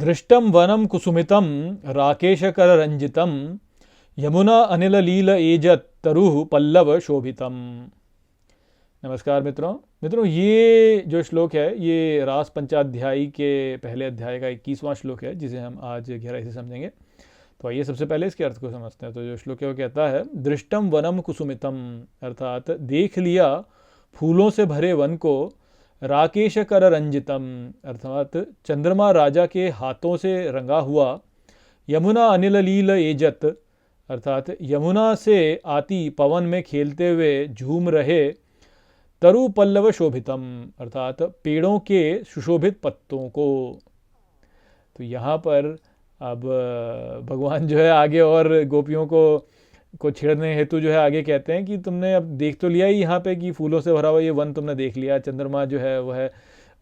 दृष्टं वनं कुसुमितं राकेशकररञ्जितं यमुना अनिललील एजत तरुः पल्लव शोभितम। नमस्कार मित्रों, ये जो श्लोक है ये रास पंचाध्यायी के पहले अध्याय का 21वां श्लोक है, जिसे हम आज गहराई से समझेंगे। तो आइए सबसे पहले इसके अर्थ को समझते हैं। तो जो श्लोक है वो कहता है, दृष्टम वनम कुसुमितम, अर्थात देख लिया फूलों से भरे वन को, राकेश कर रंजितम, अर्थात चंद्रमा राजा के हाथों से रंगा हुआ, यमुना अनिल लील एजत, अर्थात यमुना से आती पवन में खेलते हुए झूम रहे, तरु पल्लव शोभितम, अर्थात पेड़ों के सुशोभित पत्तों को। तो यहाँ पर अब भगवान जो है आगे और गोपियों को छेड़ने हेतु जो है आगे कहते हैं कि तुमने अब देख तो लिया ही यहाँ पे कि फूलों से भरा हुआ ये वन तुमने देख लिया, चंद्रमा जो है वह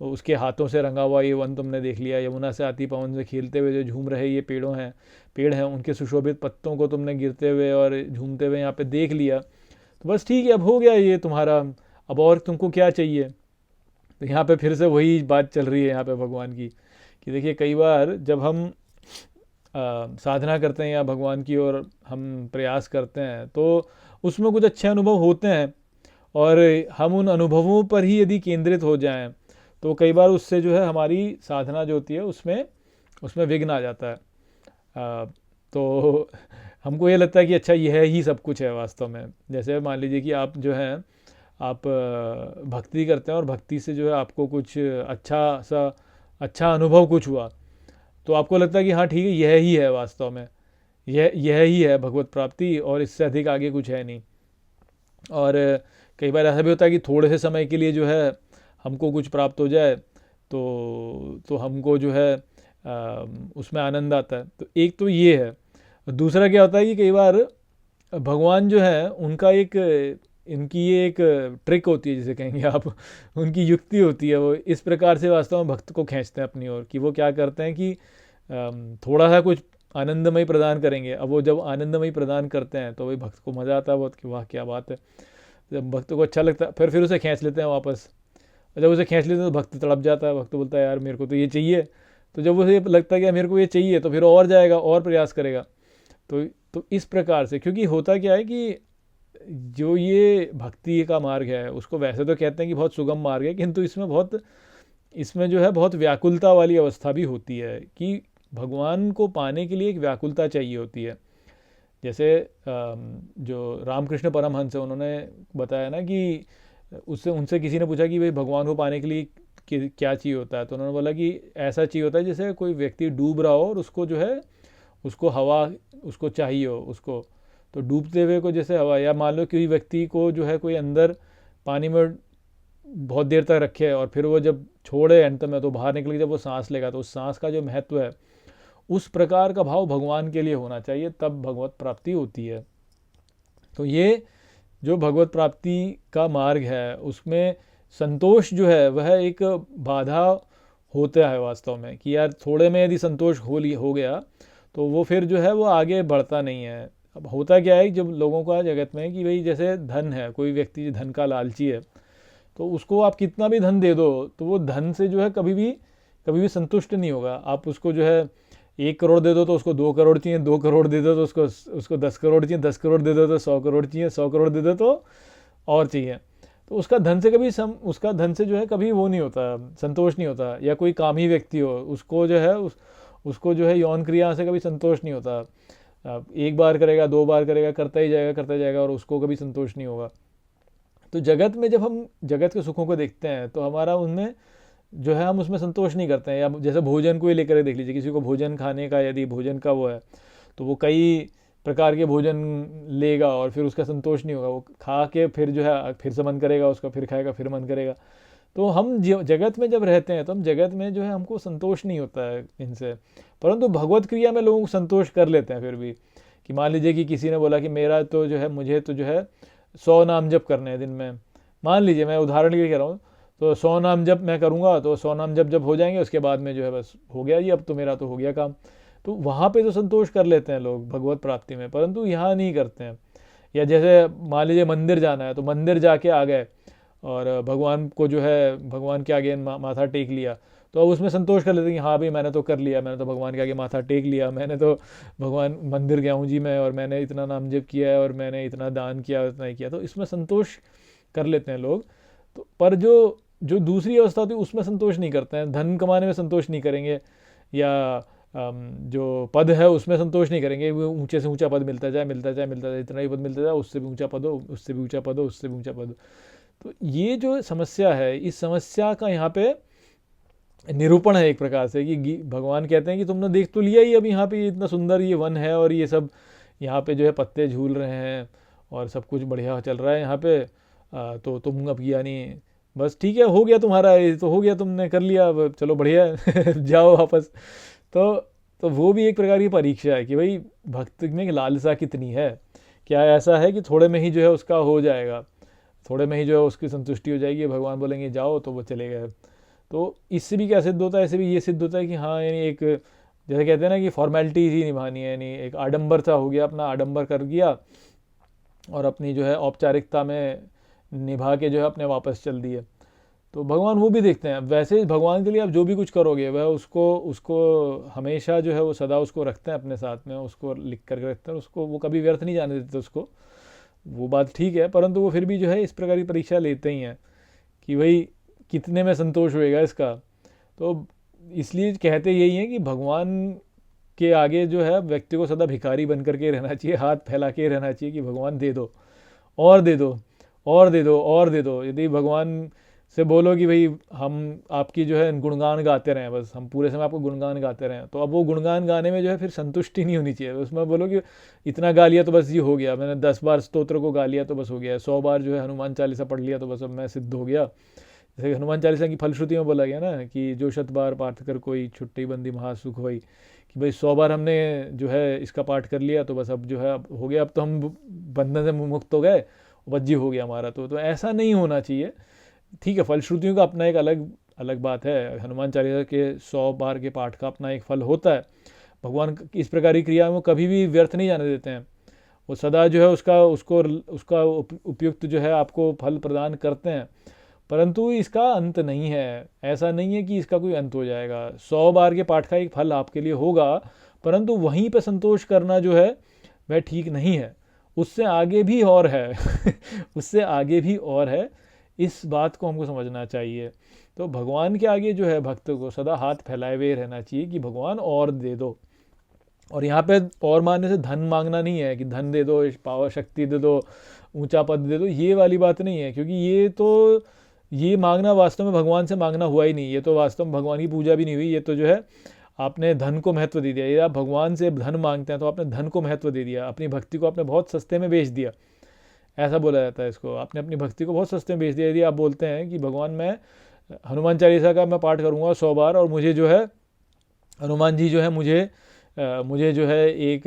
उसके हाथों से रंगा हुआ ये वन तुमने देख लिया, यमुना से आती पवन से खेलते हुए जो झूम रहे ये पेड़ हैं उनके सुशोभित पत्तों को तुमने गिरते हुए और झूमते हुए यहाँ पे देख लिया। तो बस ठीक है, अब हो गया ये तुम्हारा, अब और तुमको क्या चाहिए। तो यहाँ पे फिर से वही बात चल रही है यहाँ पे भगवान की कि देखिए कई बार जब हम साधना करते हैं या भगवान की ओर हम प्रयास करते हैं तो उसमें कुछ अच्छे अनुभव होते हैं और हम उन अनुभवों पर ही यदि केंद्रित हो जाएं तो कई बार उससे जो है हमारी साधना जो होती है उसमें विघ्न आ जाता है। तो हमको ये लगता है कि अच्छा यह ही सब कुछ है वास्तव में। जैसे मान लीजिए कि आप जो है आप भक्ति करते हैं और भक्ति से जो है आपको कुछ अच्छा अनुभव कुछ हुआ तो आपको लगता है कि हाँ ठीक है, यह ही है वास्तव में, यह ही है भगवत प्राप्ति और इससे अधिक आगे कुछ है नहीं। और कई बार ऐसा भी होता है कि थोड़े से समय के लिए जो है हमको कुछ प्राप्त हो जाए तो हमको जो है उसमें आनंद आता है। तो एक तो ये है। दूसरा क्या होता है कि कई बार भगवान जो है इनकी ये एक ट्रिक होती है, जिसे कहेंगे आप, उनकी युक्ति होती है। वो इस प्रकार से वास्तव में भक्त को खींचते हैं अपनी ओर कि वो क्या करते हैं कि थोड़ा सा कुछ आनंदमय प्रदान करेंगे। अब वो जब आनंदमय प्रदान करते हैं तो वही भक्त को मज़ा आता है बहुत कि वाह क्या बात है। जब भक्त को अच्छा लगता है फिर उसे खींच लेते हैं वापस। जब उसे खींच लेते हैं तो भक्त तड़प जाता है, भक्त बोलता है यार मेरे को तो ये चाहिए। तो जब उसे लगता है कि मेरे को ये चाहिए तो फिर और जाएगा और प्रयास करेगा। तो इस प्रकार से, क्योंकि होता क्या है कि जो ये भक्ति का मार्ग है उसको वैसे तो कहते हैं कि बहुत सुगम मार्ग है, किंतु इसमें जो है बहुत व्याकुलता वाली अवस्था भी होती है कि भगवान को पाने के लिए एक व्याकुलता चाहिए होती है। जैसे जो रामकृष्ण परमहंस है उन्होंने बताया ना कि उनसे किसी ने पूछा कि भाई भगवान को पाने के लिए क्या चाहिए होता है। तो उन्होंने बोला कि ऐसा चाहिए होता है जैसे कोई व्यक्ति डूब रहा हो और उसको जो है उसको हवा उसको चाहिए हो उसको। तो डूबते हुए को जैसे हवा, या मान लो किसी व्यक्ति को जो है कोई अंदर पानी में बहुत देर तक रखे और फिर वो जब छोड़े अंत में तो बाहर निकल के जब वो सांस लेगा तो उस सांस का जो महत्व है उस प्रकार का भाव भगवान के लिए होना चाहिए, तब भगवत प्राप्ति होती है। तो ये जो भगवत प्राप्ति का मार्ग है उसमें संतोष जो है वह एक बाधा होता है वास्तव में कि यार थोड़े में यदि संतोष हो गया तो वो फिर जो है वो आगे बढ़ता नहीं है। अब होता क्या है जब लोगों का जगत में कि भाई जैसे धन है, कोई व्यक्ति धन का लालची है तो उसको आप कितना भी धन दे दो तो वो धन से जो है कभी भी संतुष्ट नहीं होगा। आप उसको जो है 1 करोड़ दे दो तो उसको 2 करोड़ चाहिए, 2 करोड़ दे दो तो उसको 10 करोड़ चाहिए, 10 करोड़ दे दो तो 100 करोड़ चाहिए, 100 करोड़ दे दो तो और चाहिए। तो उसका धन से जो है कभी वो नहीं होता, संतोष नहीं होता। या कोई कामी व्यक्ति हो उसको जो है यौन क्रिया से कभी संतोष नहीं होता। 1 बार करेगा, 2 बार करेगा, करता ही जाएगा और उसको कभी संतोष नहीं होगा। तो जगत में जब हम जगत के सुखों को देखते हैं तो हमारा उनमें जो है हम उसमें संतोष नहीं करते हैं। या जैसे भोजन को ही लेकर देख लीजिए, किसी को भोजन खाने का यदि भोजन का वो है तो वो कई प्रकार के भोजन लेगा और फिर उसका संतोष नहीं होगा। वो खा के फिर जो है फिर से मन करेगा उसका, फिर खाएगा फिर मन करेगा। तो हम जगत में जब रहते हैं तो हम जगत में जो है हमको संतोष नहीं होता है इनसे, परंतु भगवत क्रिया में लोग संतोष कर लेते हैं फिर भी। कि मान लीजिए कि किसी ने बोला कि मुझे तो जो है 100 नाम जप करने हैं दिन में, मान लीजिए मैं उदाहरण के लिए कह रहा हूँ, तो 100 नाम जप मैं करूँगा तो 100 नाम जब हो जाएंगे उसके बाद में जो है बस हो गया जी, अब तो मेरा तो हो गया काम। तो वहाँ पे तो संतोष कर लेते हैं लोग भगवत प्राप्ति में, परंतु यहाँ नहीं करते हैं। या जैसे मान लीजिए मंदिर जाना है तो मंदिर जाके आ गए और भगवान को जो है भगवान के आगे माथा टेक लिया, तो अब उसमें संतोष कर लेते हैं कि हाँ भाई मैंने तो कर लिया, मैंने तो भगवान के आगे माथा टेक लिया, मैंने तो भगवान मंदिर गया हूँ जी मैं, और मैंने इतना नाम जप किया है, और मैंने इतना दान किया, इतना ही किया, तो इसमें संतोष कर लेते हैं लोग। तो पर जो जो दूसरी अवस्था होती है उसमें संतोष नहीं करते हैं, धन कमाने में संतोष नहीं करेंगे, या जो पद है उसमें संतोष नहीं करेंगे, वो ऊंचे से ऊंचा पद मिलता जाए, मिलता जाए, मिलता जाए, इतना ही पद मिलता जाए, उससे भी ऊंचा पद हो, उससे भी ऊंचा पद हो, उससे भी ऊंचा पद हो। तो ये जो समस्या है, इस समस्या का यहाँ पे निरूपण है एक प्रकार से, कि भगवान कहते हैं कि तुमने देख तो लिया ही, अब यहाँ पे इतना सुंदर ये वन है, और ये सब यहाँ पे जो है पत्ते झूल रहे हैं, और सब कुछ बढ़िया चल रहा है यहाँ पे, तो तुम अब यानी बस ठीक है, हो गया तुम्हारा, ये तो हो गया, तुमने कर लिया, अब चलो बढ़िया है जाओ वापस। तो तो वो भी एक प्रकार की परीक्षा है कि भाई भक्त में लालसा कितनी है, क्या ऐसा है कि थोड़े में ही जो है उसका हो जाएगा, थोड़े में ही जो है उसकी संतुष्टि हो जाएगी, भगवान बोलेंगे जाओ तो वो चले गए। तो इससे भी क्या सिद्ध होता है, इससे भी ये सिद्ध होता है कि हाँ यानी एक, जैसे कहते हैं ना कि फॉर्मेलिटी ही निभानी है, यानी एक आडंबर सा हो गया, अपना आडंबर कर दिया, और अपनी जो है औपचारिकता में निभा के जो है अपने वापस चल दिए। तो भगवान वो भी देखते हैं। वैसे भगवान के लिए आप जो भी कुछ करोगे वह उसको उसको हमेशा जो है वो सदा उसको रखते हैं अपने साथ में, उसको लिख कर रखते हैं, उसको वो कभी व्यर्थ नहीं जाने देते उसको, वो बात ठीक है, परंतु वो फिर भी जो है इस प्रकार की परीक्षा लेते ही हैं कि भाई कितने में संतोष होएगा इसका। तो इसलिए कहते यही हैं कि भगवान के आगे जो है व्यक्ति को सदा भिखारी बन करके रहना चाहिए, हाथ फैला के रहना चाहिए कि भगवान दे दो, और दे दो, और दे दो, और दे दो। यदि भगवान से बोलो कि भाई हम आपकी जो है गुणगान गाते रहें, बस हम पूरे समय आपको गुणगान गाते रहें, तो अब वो गुणगान गाने में जो है फिर संतुष्टि नहीं होनी चाहिए, उसमें बोलो कि इतना गा लिया तो बस ये हो गया, मैंने 10 बार स्तोत्र को गा लिया तो बस हो गया, 100 बार जो है हनुमान चालीसा पढ़ लिया तो बस अब मैं सिद्ध हो गया। जैसे हनुमान चालीसा की फलश्रुति में बोला गया ना कि जो 100 बार पाठ कर कोई छुट्टी बंदी महासुख होई, कि भाई 100 बार हमने जो है इसका पाठ कर लिया तो बस अब जो है अब हो गया, अब तो हम बंधन से मुक्त हो गए, वज्जी हो गया हमारा। तो ऐसा नहीं होना चाहिए। ठीक है, फलश्रुतियों का अपना एक अलग अलग बात है, हनुमान चालीसा के 100 बार के पाठ का अपना एक फल होता है। भगवान इस प्रकार की क्रिया में कभी भी व्यर्थ नहीं जाने देते हैं, वो सदा जो है उसका उपयुक्त जो है आपको फल प्रदान करते हैं, परंतु इसका अंत नहीं है। ऐसा नहीं है कि इसका कोई अंत हो जाएगा। 100 बार के पाठ का एक फल आपके लिए होगा, परंतु वहीं पर संतोष करना जो है वह ठीक नहीं है, उससे आगे भी और है उससे आगे भी और है, इस बात को हमको समझना चाहिए। तो भगवान के आगे जो है भक्त को सदा हाथ फैलाए हुए रहना चाहिए कि भगवान और दे दो। और यहाँ पे और मानने से धन मांगना नहीं है कि धन दे दो, पावर शक्ति दे दो, ऊंचा पद दे दो, ये वाली बात नहीं है, क्योंकि ये मांगना वास्तव में भगवान से मांगना हुआ ही नहीं, ये तो वास्तव में भगवान की पूजा भी नहीं हुई, ये तो जो है आपने धन को महत्व दे दिया। यदि आप भगवान से धन मांगते हैं तो आपने धन को महत्व दे दिया, अपनी भक्ति को आपने बहुत सस्ते में बेच दिया, ऐसा बोला जाता है इसको, आपने अपनी भक्ति को बहुत सस्ते में बेच दिया। यदि आप बोलते हैं कि भगवान मैं हनुमान चालीसा का मैं पाठ करूँगा 100 बार, और मुझे जो है हनुमान जी जो है मुझे जो है एक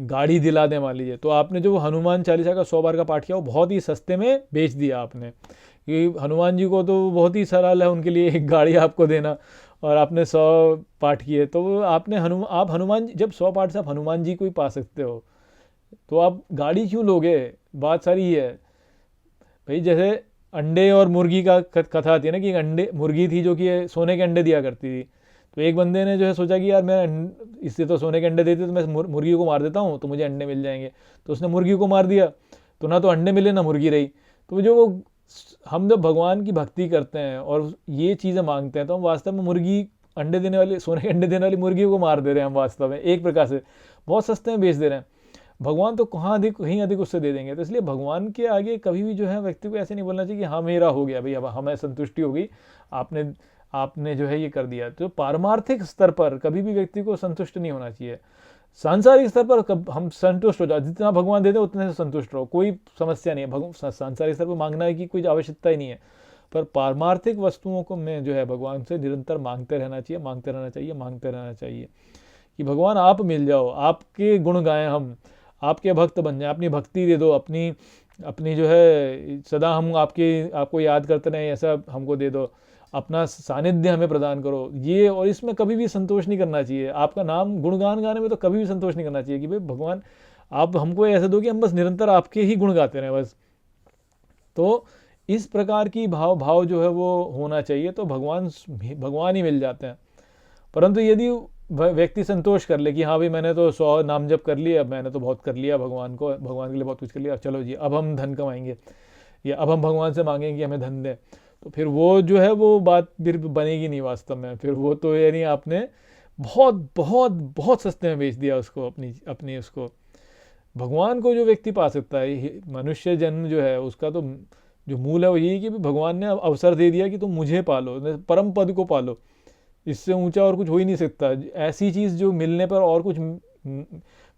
गाड़ी दिला दें मान लीजिए, तो आपने जो हनुमान चालीसा का 100 बार का पाठ किया वो बहुत ही सस्ते में बेच दिया आपने, कि हनुमान जी को तो बहुत ही सरल है उनके लिए एक गाड़ी आपको देना, और आपने 100 पाठ किए, तो आपने आप हनुमान जी, जब 100 पाठ से आप हनुमान जी को ही पा सकते हो, तो आप गाड़ी क्यों लोगे। बात सारी ये है भाई, जैसे अंडे और मुर्गी का कथा आती है ना, कि एक अंडे मुर्गी थी जो कि सोने के अंडे दिया करती थी, तो एक बंदे ने जो है सोचा कि यार मैं इससे तो सोने के अंडे देती तो मैं मुर्गी को मार देता हूँ तो मुझे अंडे मिल जाएंगे, तो उसने मुर्गी को मार दिया, तो ना तो अंडे मिले ना मुर्गी रही। तो जो वो हम जब भगवान की भक्ति करते हैं और ये चीज़ें मांगते हैं, तो हम वास्तव में मुर्गी अंडे देने वाली, सोने के अंडे देने वाली मुर्गी को मार दे रहे हैं हम, वास्तव में एक प्रकार से बहुत सस्ते में बेच दे रहे हैं। भगवान तो कहीं अधिक उससे दे देंगे। तो इसलिए भगवान के आगे कभी भी जो है व्यक्ति को ऐसे नहीं बोलना चाहिए कि हाँ मेरा हो गया भाई, अब हमें संतुष्टि हो गई, आपने जो है ये कर दिया। तो पारमार्थिक स्तर पर कभी भी व्यक्ति को संतुष्ट नहीं होना चाहिए। सांसारिक स्तर पर हम संतुष्ट हो जाओ, जितना भगवान देते उतने से संतुष्ट रहो, कोई समस्या नहीं है। सांसारिक स्तर पर मांगना की कोई आवश्यकता ही नहीं है, पर पारमार्थिक वस्तुओं को में जो है भगवान से निरंतर मांगते रहना चाहिए, मांगते रहना चाहिए, मांगते रहना चाहिए कि भगवान आप मिल जाओ, आपके गुण गाएं, हम आपके भक्त बन जाएं, अपनी भक्ति दे दो, अपनी जो है सदा हम आपको याद करते रहें, ऐसा हमको दे दो, अपना सानिध्य हमें प्रदान करो। ये, और इसमें कभी भी संतोष नहीं करना चाहिए। आपका नाम गुणगान गाने में तो कभी भी संतोष नहीं करना चाहिए कि भाई भगवान आप हमको ऐसा दो कि हम बस निरंतर आपके ही गुण गाते रहें बस। तो इस प्रकार की भाव जो है वो होना चाहिए, तो भगवान ही मिल जाते हैं। परंतु यदि व्यक्ति संतोष कर ले कि हाँ भाई मैंने तो 100 नाम जप कर लिया, मैंने तो बहुत कर लिया, भगवान के लिए बहुत कुछ कर लिया, चलो जी अब हम धन कमाएंगे, या अब हम भगवान से मांगेंगे कि हमें धन दे, तो फिर वो जो है वो बात फिर बनेगी नहीं वास्तव में। फिर वो तो यानी आपने बहुत बहुत बहुत सस्ते में बेच दिया उसको, अपनी अपनी उसको। भगवान को जो व्यक्ति पा सकता है, मनुष्य जन्म जो है उसका तो जो मूल है वो यही कि भगवान ने अवसर दे दिया कि तुम मुझे पालो, परम पद को पालो, इससे ऊंचा और कुछ हो ही नहीं सकता। ऐसी चीज़ जो मिलने पर और कुछ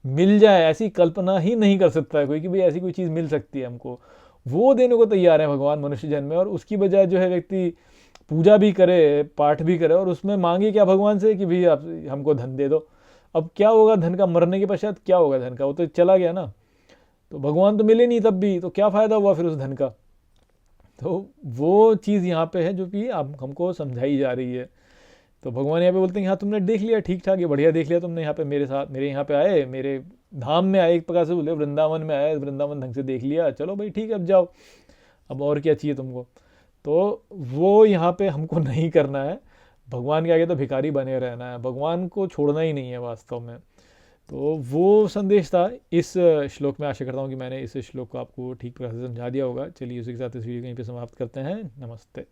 मिल जाए, ऐसी कल्पना ही नहीं कर सकता है कोई कि भाई ऐसी कोई चीज़ मिल सकती है हमको, वो देने को तैयार है भगवान मनुष्य जन्म में। और उसकी बजाय जो है व्यक्ति पूजा भी करे, पाठ भी करे, और उसमें मांगे क्या भगवान से कि भाई आप हमको धन दे दो। अब क्या होगा धन का, मरने के पश्चात क्या होगा धन का, वो तो चला गया ना, तो भगवान तो मिले नहीं तब भी, तो क्या फ़ायदा हुआ फिर उस धन का। तो वो चीज़ यहाँ पे है जो कि आप हमको समझाई जा रही है। तो भगवान यहाँ पे बोलते हैं हाँ तुमने देख लिया, ठीक ठाक है, बढ़िया देख लिया तुमने, यहाँ पे मेरे साथ, मेरे यहाँ पे आए, मेरे धाम में आए, एक प्रकार से बोले वृंदावन में आए, वृंदावन ढंग से देख लिया, चलो भाई ठीक है अब जाओ, अब और क्या चाहिए तुमको। तो वो यहाँ पे हमको नहीं करना है, भगवान के आगे तो भिखारी बने रहना है, भगवान को छोड़ना ही नहीं है वास्तव में। तो वो संदेश था इस श्लोक में। आशा करता हूँ कि मैंने इस श्लोक को आपको ठीक प्रकार से समझा दिया होगा। चलिए उसी के साथ इस वीडियो को यहीं पे समाप्त करते हैं। नमस्ते।